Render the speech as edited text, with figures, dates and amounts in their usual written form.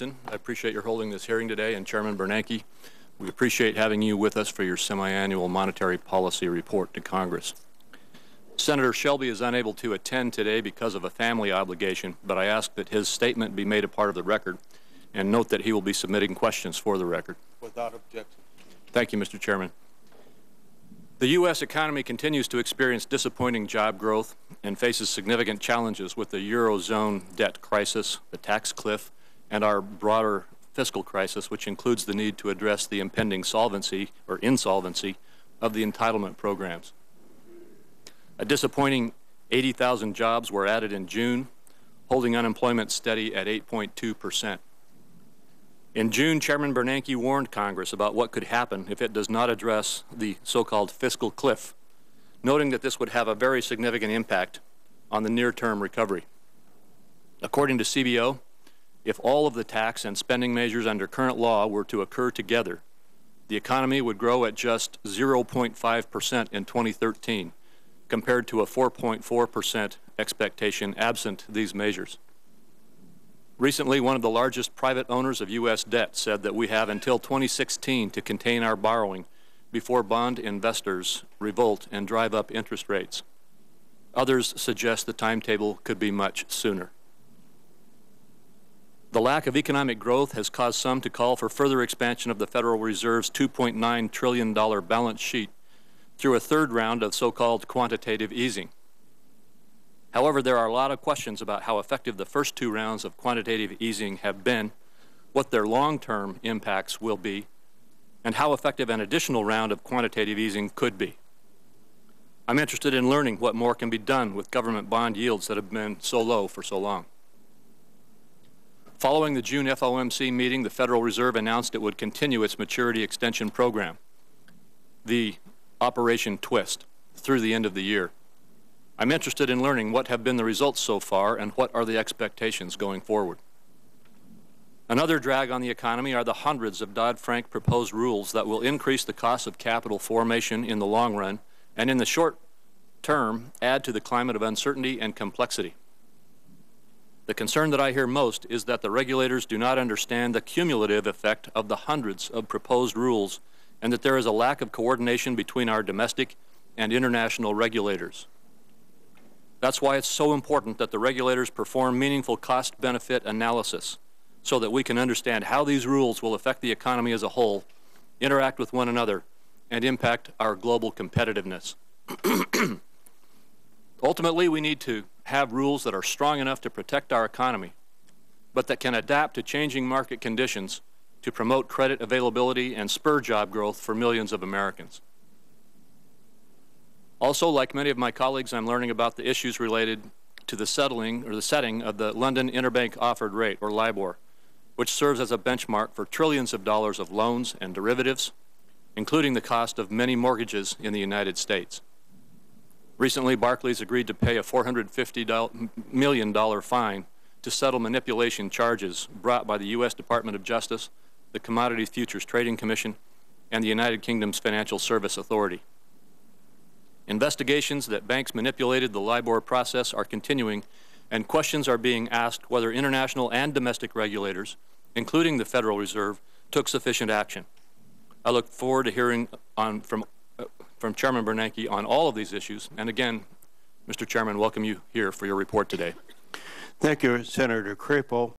Robertson. I appreciate your holding this hearing today, and Chairman Bernanke, we appreciate having you with us for your Semiannual Monetary Policy Report to Congress. Senator Shelby is unable to attend today because of a family obligation, but I ask that his statement be made a part of the record, and note that he will be submitting questions for the record. Without objection. Thank you, Mr. Chairman. The U.S. economy continues to experience disappointing job growth and faces significant challenges with the Eurozone debt crisis, the tax cliff, and our broader fiscal crisis, which includes the need to address the impending solvency or insolvency of the entitlement programs. A disappointing 80,000 jobs were added in June, holding unemployment steady at 8.2%. In June, Chairman Bernanke warned Congress about what could happen if it does not address the so-called fiscal cliff, noting that this would have a very significant impact on the near-term recovery. According to CBO, if all of the tax and spending measures under current law were to occur together, the economy would grow at just 0.5% in 2013, compared to a 4.4% expectation absent these measures. Recently, one of the largest private owners of U.S. debt said that we have until 2016 to contain our borrowing before bond investors revolt and drive up interest rates. Others suggest the timetable could be much sooner. The lack of economic growth has caused some to call for further expansion of the Federal Reserve's $2.9 trillion balance sheet through a third round of so-called quantitative easing. However, there are a lot of questions about how effective the first two rounds of quantitative easing have been, what their long-term impacts will be, and how effective an additional round of quantitative easing could be. I'm interested in learning what more can be done with government bond yields that have been so low for so long. Following the June FOMC meeting, the Federal Reserve announced it would continue its maturity extension program, the Operation Twist, through the end of the year. I'm interested in learning what have been the results so far and what are the expectations going forward. Another drag on the economy are the hundreds of Dodd-Frank proposed rules that will increase the cost of capital formation in the long run and in the short term add to the climate of uncertainty and complexity. The concern that I hear most is that the regulators do not understand the cumulative effect of the hundreds of proposed rules and that there is a lack of coordination between our domestic and international regulators. That's why it's so important that the regulators perform meaningful cost-benefit analysis so that we can understand how these rules will affect the economy as a whole, interact with one another, and impact our global competitiveness. Ultimately, we need to have rules that are strong enough to protect our economy, but that can adapt to changing market conditions to promote credit availability and spur job growth for millions of Americans. Also, like many of my colleagues, I'm learning about the issues related to the setting of the London Interbank Offered Rate, or LIBOR, which serves as a benchmark for trillions of dollars of loans and derivatives, including the cost of many mortgages in the United States. Recently, Barclays agreed to pay a $450 million fine to settle manipulation charges brought by the U.S. Department of Justice, the Commodities Futures Trading Commission, and the United Kingdom's Financial Service Authority. Investigations that banks manipulated the LIBOR process are continuing, and questions are being asked whether international and domestic regulators, including the Federal Reserve, took sufficient action. I look forward to hearing from Chairman Bernanke on all of these issues. And again, Mr. Chairman, welcome you here for your report today. Thank you, Senator Crapo.